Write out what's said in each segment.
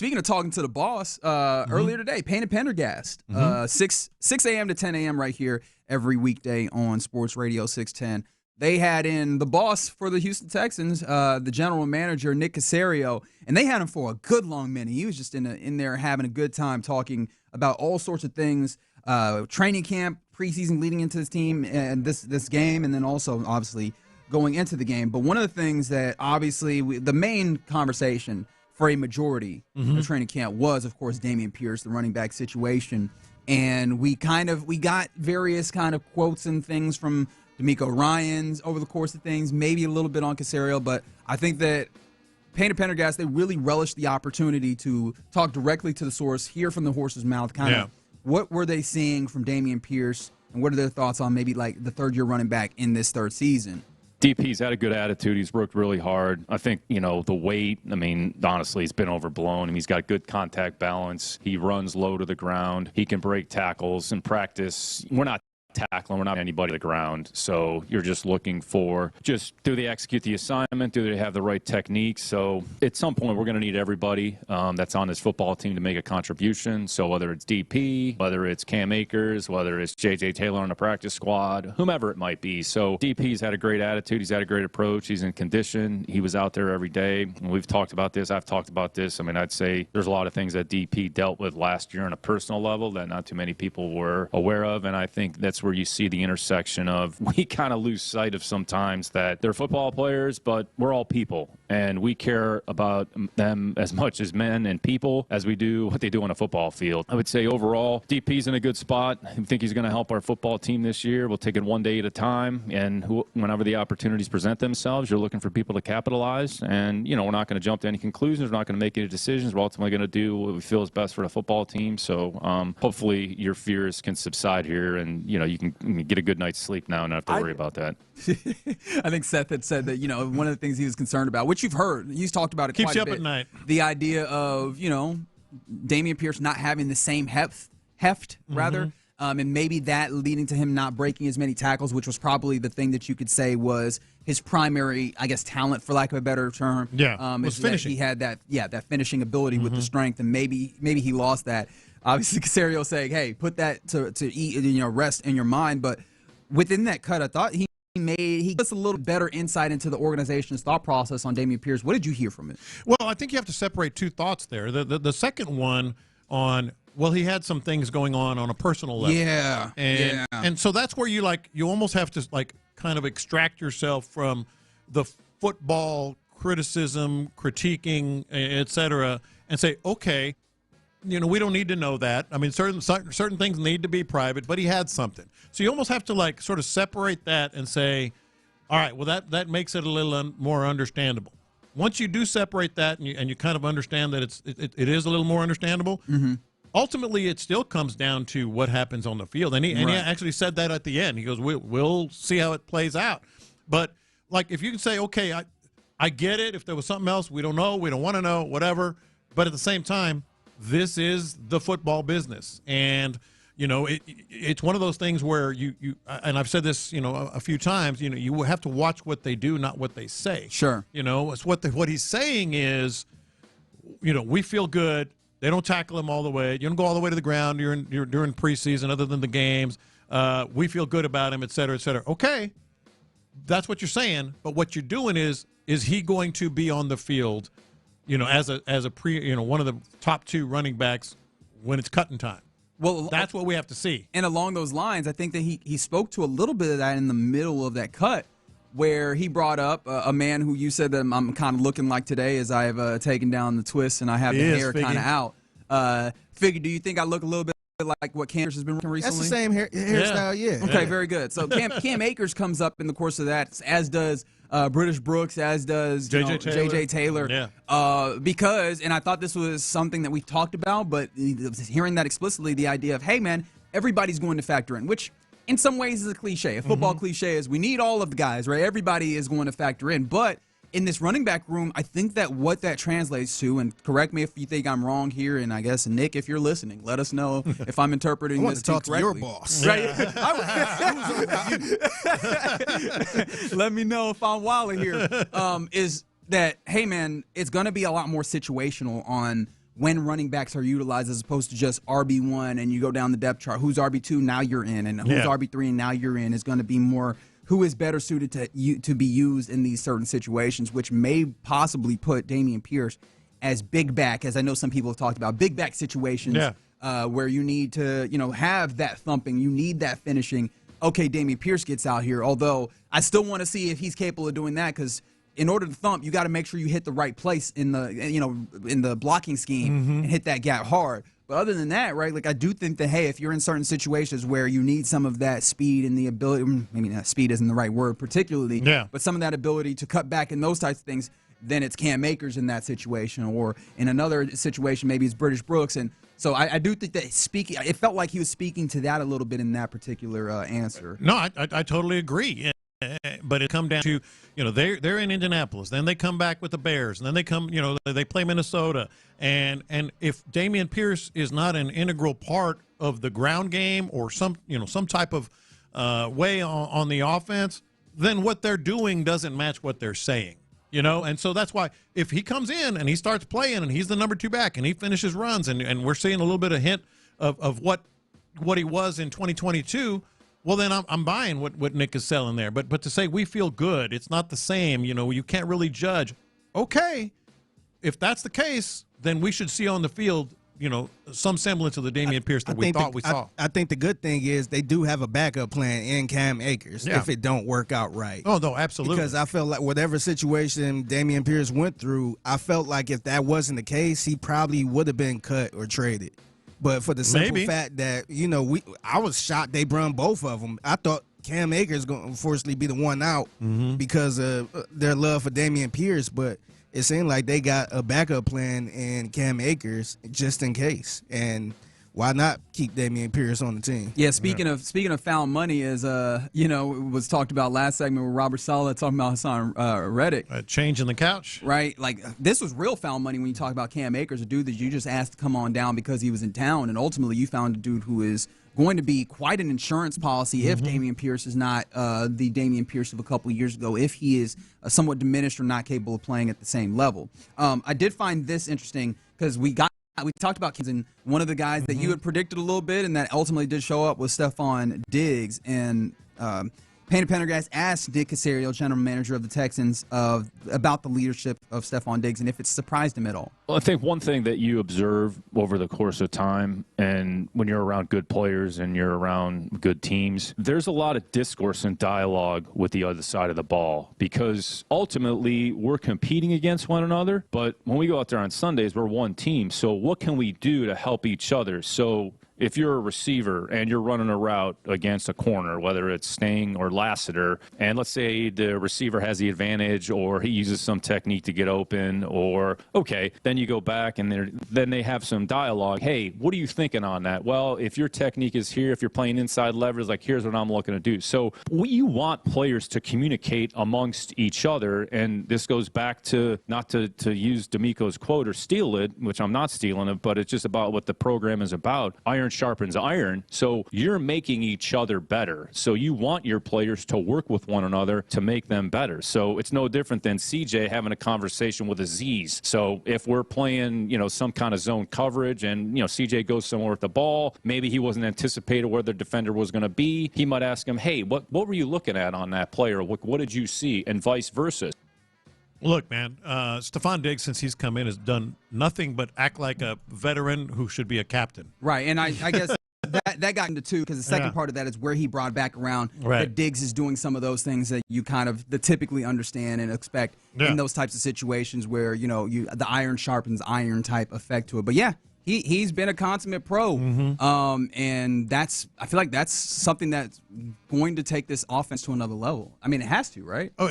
speaking of talking to the boss, earlier today, Payne and Pendergast, 6 a.m. to 10 a.m. right here every weekday on Sports Radio 610. They had in the boss for the Houston Texans, the general manager, Nick Caserio, and they had him for a good long minute. He was just in there having a good time talking about all sorts of things, training camp, preseason leading into this team and this game, and then also, obviously, going into the game. But one of the things that, obviously, the main conversation for a majority of training camp was, of course, Dameon Pierce, the running back situation. And we got various kind of quotes and things from D'Amico Ryans over the course of things, maybe a little bit on Caserio, but I think that Payne and Pendergast, they really relished the opportunity to talk directly to the source, hear from the horse's mouth, kind of what were they seeing from Dameon Pierce, and what are their thoughts on maybe like the third-year running back in this third season? DP's had a good attitude. He's worked really hard. I think, the weight, honestly, he's been overblown. He's got good contact balance. He runs low to the ground. He can break tackles. In practice, we're not tackling. We're not anybody to the ground. So you're just looking for do they execute the assignment? Do they have the right techniques? So at some point, we're going to need everybody that's on this football team to make a contribution. So whether it's DP, whether it's Cam Akers, whether it's J.J. Taylor on the practice squad, whomever it might be. So DP's had a great attitude. He's had a great approach. He's in condition. He was out there every day. And we've talked about this. I've talked about this. I'd say there's a lot of things that DP dealt with last year on a personal level that not too many people were aware of. And I think that's where you see the intersection of we kind of lose sight of sometimes that they're football players, but we're all people, and we care about them as much as men and people as we do what they do on a football field. I would say overall, DP's in a good spot. I think he's going to help our football team this year. We'll take it one day at a time, and whenever the opportunities present themselves, you're looking for people to capitalize, and, we're not going to jump to any conclusions. We're not going to make any decisions. We're ultimately going to do what we feel is best for the football team. So hopefully your fears can subside here, and, you can get a good night's sleep now and not have to worry about that. I think Seth had said that, one of the things he was concerned about, which you've heard, he's talked about it Keeps quite you a up bit. at night. The idea of, Dameon Pierce not having the same heft, and maybe that leading to him not breaking as many tackles, which was probably the thing that you could say was his primary, I guess, talent, for lack of a better term. Was finishing. He had that finishing ability with the strength, and maybe he lost that. Obviously, Caserio saying, hey, put that to eat, rest in your mind. But within that cut, I thought he gave us a little better insight into the organization's thought process on Dameon Pierce. What did you hear from it? Well, I think you have to separate two thoughts there. The second one on, well, he had some things going on a personal level. And so that's where you almost have to kind of extract yourself from the football criticism, critiquing, et cetera, and say, okay, we don't need to know that. Certain things need to be private, but he had something. So you almost have to sort of separate that and say, all right, well, that makes it a little more understandable. Once you do separate that and you kind of understand that it is a little more understandable, ultimately it still comes down to what happens on the field. And he actually said that at the end. He goes, we'll see how it plays out. But if you can say, okay, I get it. If there was something else, we don't know. We don't want to know, whatever. But at the same time, this is the football business, and it's one of those things where you and I've said this a few times. You have to watch what they do, not what they say. Sure. It's what he's saying is, we feel good. They don't tackle him all the way. You don't go all the way to the ground during preseason, other than the games. We feel good about him, et cetera, et cetera. Okay, that's what you're saying, but what you're doing is he going to be on the field? As one of the top two running backs when it's cutting time. Well, that's what we have to see. And along those lines, I think that he spoke to a little bit of that in the middle of that cut, where he brought up a man who you said that I'm kind of looking like today, as I have taken down the twist and I have the hair kind of out. Figgy, do you think I look a little bit like what Cam Akers has been working recently? That's the same hairstyle, yeah. Okay, very good. So Cam Akers comes up in the course of that, as does British Brooks, as does J.J. Taylor. Because, and I thought this was something that we've talked about, but hearing that explicitly, the idea of, hey, man, everybody's going to factor in, which in some ways is a cliche. A football cliche is we need all of the guys, right? Everybody is going to factor in. But in this running back room, I think that what that translates to, and correct me if you think I'm wrong here, and I guess, Nick, if you're listening, let us know if I'm interpreting this correctly. I want to talk to your boss. Right? Let me know if I'm wilding here. Is that, hey, man, it's going to be a lot more situational on when running backs are utilized as opposed to just RB1 and you go down the depth chart. Who's RB2, now you're in, and who's RB3 and now you're in is going to be more who is better suited to be used in these certain situations, which may possibly put Dameon Pierce as big back, as I know some people have talked about, big back situations where you need to, have that thumping, you need that finishing. Okay, Dameon Pierce gets out here, although I still want to see if he's capable of doing that, because in order to thump, you got to make sure you hit the right place in the blocking scheme and hit that gap hard. But other than that, right, like I do think that, hey, if you're in certain situations where you need some of that speed and the ability, maybe not speed isn't the right word particularly, but some of that ability to cut back and those types of things, then it's Cam Akers in that situation. Or in another situation, maybe it's British Brooks. And so I do think that it felt like he was speaking to that a little bit in that particular answer. No, I totally agree. But it come down to, they're in Indianapolis, then they come back with the Bears, and then they come, they play Minnesota, and if Dameon Pierce is not an integral part of the ground game or some type of way on the offense, then what they're doing doesn't match what they're saying, and so that's why if he comes in and he starts playing and he's the number 2 back and he finishes runs and we're seeing a little bit of hint of what he was in 2022. Well, then I'm buying what Nick is selling there. But to say we feel good, it's not the same. You can't really judge. Okay, if that's the case, then we should see on the field, some semblance of the Dameon Pierce that we thought we saw. I think the good thing is they do have a backup plan in Cam Akers if it don't work out right. Oh, no, absolutely. Because I felt like whatever situation Dameon Pierce went through, I felt like if that wasn't the case, he probably would have been cut or traded. But for the simple fact that, I was shocked they brung both of them. I thought Cam Akers going to unfortunately be the one out because of their love for Dameon Pierce. But it seemed like they got a backup plan in Cam Akers just in case. And why not keep Dameon Pierce on the team? Yeah, speaking of found money, as it was talked about last segment with Robert Saleh talking about Hassan Reddick. Changing the couch. Right. Like, this was real found money when you talk about Cam Akers, a dude that you just asked to come on down because he was in town, and ultimately you found a dude who is going to be quite an insurance policy if Dameon Pierce is not the Dameon Pierce of a couple of years ago, if he is somewhat diminished or not capable of playing at the same level. I did find this interesting because we talked about kids, and one of the guys that you had predicted a little bit and that ultimately did show up was Stephon Diggs. And Payne and Pendergast asked Nick Caserio, general manager of the Texans, about the leadership of Stephon Diggs and if it surprised him at all. Well, I think one thing that you observe over the course of time, and when you're around good players and you're around good teams, there's a lot of discourse and dialogue with the other side of the ball, because ultimately we're competing against one another, but when we go out there on Sundays, we're one team. So what can we do to help each other? So if you're a receiver and you're running a route against a corner, whether it's Sting or Lassiter, and let's say the receiver has the advantage or he uses some technique to get open, or, okay, then you go back and then they have some dialogue. Hey, what are you thinking on that? Well, if your technique is here, if you're playing inside levers, like, here's what I'm looking to do. So you want players to communicate amongst each other, and this goes back to, not to use D'Amico's quote or steal it, which I'm not stealing it, but it's just about what the program is about. Iron sharpens iron. So you're making each other better. So you want your players to work with one another to make them better. So it's no different than CJ having a conversation with Aziz. So if we're playing, some kind of zone coverage and, CJ goes somewhere with the ball, maybe he wasn't anticipating where the defender was going to be. He might ask him, hey, what were you looking at on that player? What did you see? And vice versa. Look, man, Stephon Diggs, since he's come in, has done nothing but act like a veteran who should be a captain. Right, and I guess that got into two, because the second part of that is where he brought back around that Diggs is doing some of those things that you kind of typically understand and expect in those types of situations where, the iron sharpens iron type effect to it. But yeah, he's been a consummate pro, and I feel like that's something that's going to take this offense to another level. I mean, it has to, right? Oh,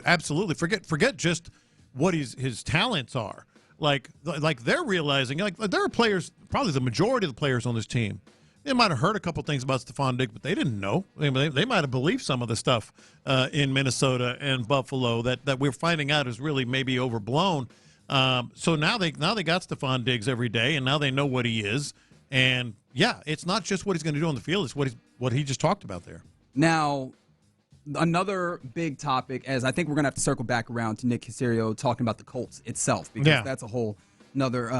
absolutely. Forget just what his talents are. Like they're realizing, there are players, probably the majority of the players on this team, they might have heard a couple things about Stephon Diggs, but they didn't know. They might have believed some of the stuff in Minnesota and Buffalo that we're finding out is really maybe overblown. So now they got Stephon Diggs every day, and now they know what he is. And yeah, it's not just what he's going to do on the field; it's what he just talked about there. Now, another big topic, as I think we're going to have to circle back around to Nick Caserio talking about the Colts itself, because that's a whole another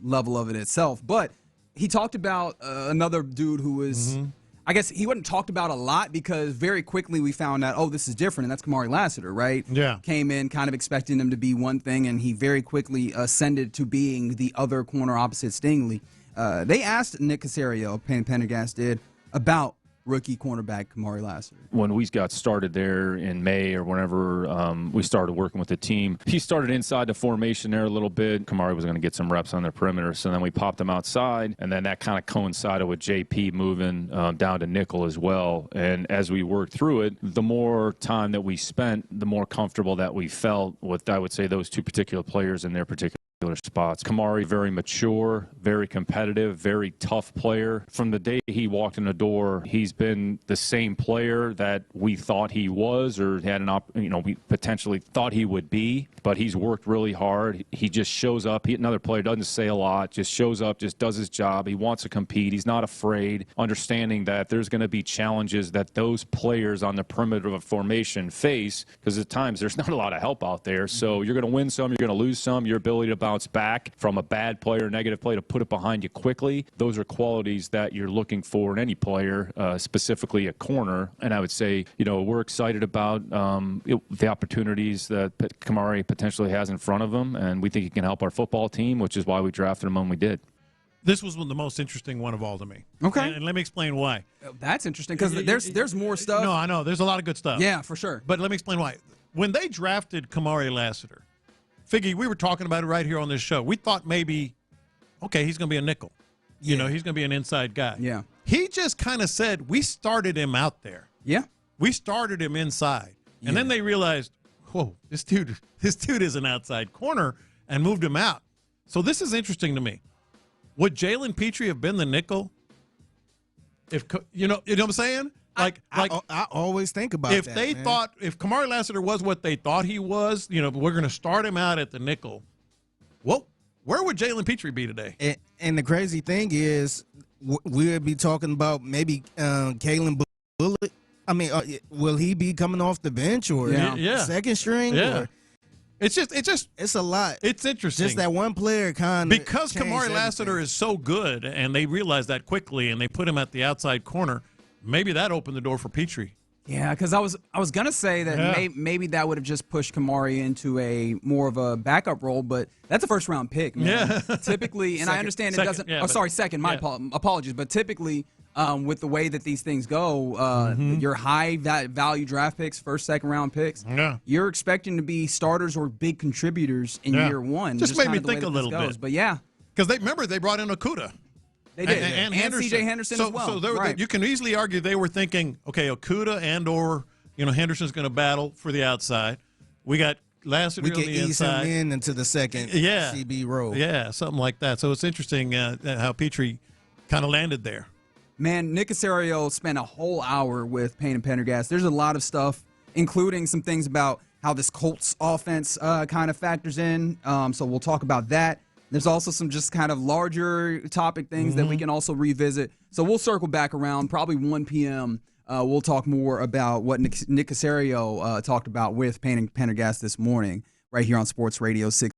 level of it itself. But he talked about another dude who was, I guess he wasn't talked about a lot because very quickly we found out, oh, this is different, and that's Kamari Lassiter, right? Yeah. Came in kind of expecting him to be one thing, and he very quickly ascended to being the other corner opposite Stingley. They asked Nick Caserio, Payne Pendergast did, about rookie cornerback Kamari Lassiter. When we got started there in May or whenever we started working with the team, he started inside the formation there a little bit. Kamari was going to get some reps on the perimeter, so then we popped him outside, and then that kind of coincided with JP moving down to nickel as well. And as we worked through it, the more time that we spent, the more comfortable that we felt with, I would say, those two particular players in their particular spots. Kamari, very mature, very competitive, very tough player. From the day he walked in the door, he's been the same player that we thought he was, or had we potentially thought he would be. But he's worked really hard. He just shows up. Another player doesn't say a lot, just shows up, just does his job. He wants to compete. He's not afraid, understanding that there's going to be challenges that those players on the perimeter of a formation face, because at times there's not a lot of help out there. So you're going to win some, you're going to lose some. Your ability to bounce back from a bad play or negative play, to put it behind you quickly, those are qualities that you're looking for in any player, specifically a corner. And I would say, we're excited about the opportunities that Kamari potentially has in front of him, and we think he can help our football team, which is why we drafted him when we did. This was the most interesting one of all to me. Okay. And let me explain why. That's interesting because there's more stuff. No, I know. There's a lot of good stuff. Yeah, for sure. But let me explain why. When they drafted Kamari Lassiter, Figgy, we were talking about it right here on this show. We thought maybe, okay, he's going to be a nickel. He's going to be an inside guy. Yeah. He just kind of said, we started him out there. Yeah. We started him inside. And then they realized, whoa, this dude is an outside corner, and moved him out. So this is interesting to me. Would Jalen Petrie have been the nickel? If you know what I'm saying? I always think about if that, they man. thought, if Kamari Lassiter was what they thought he was, we're going to start him out at the nickel. Well, where would Jalen Petrie be today? And the crazy thing is, we'll be talking about maybe Kalen Bullock. I mean, will he be coming off the bench or second string? Yeah. Or, it's a lot. It's interesting. Just that one player kind of because Kamari Lassiter is so good, and they realized that quickly, and they put him at the outside corner. Maybe that opened the door for Petrie. Yeah, because I was gonna say that maybe that would have just pushed Kamari into a more of a backup role, but that's a first round pick, man. Yeah. Typically, and I understand it doesn't. Second. My apologies, but typically, with the way that these things go, your high value draft picks, first, second round picks, you're expecting to be starters or big contributors in year one. Just made me think a little bit. But yeah, because they brought in Okudah. They did, and C.J. Henderson as well. So you can easily argue they were thinking, okay, Okudah and/or Henderson's going to battle for the outside. We got Lassiter on the inside. We can ease him into the second CB role. Yeah, something like that. So it's interesting how Petrie kind of landed there. Man, Nick Caserio spent a whole hour with Payne and Pendergast. There's a lot of stuff, including some things about how this Colts offense kind of factors in. So we'll talk about that. There's also some just kind of larger topic things that we can also revisit. So we'll circle back around probably 1 p.m. We'll talk more about what Nick Caserio talked about with Payne and Pendergast this morning right here on Sports Radio 6.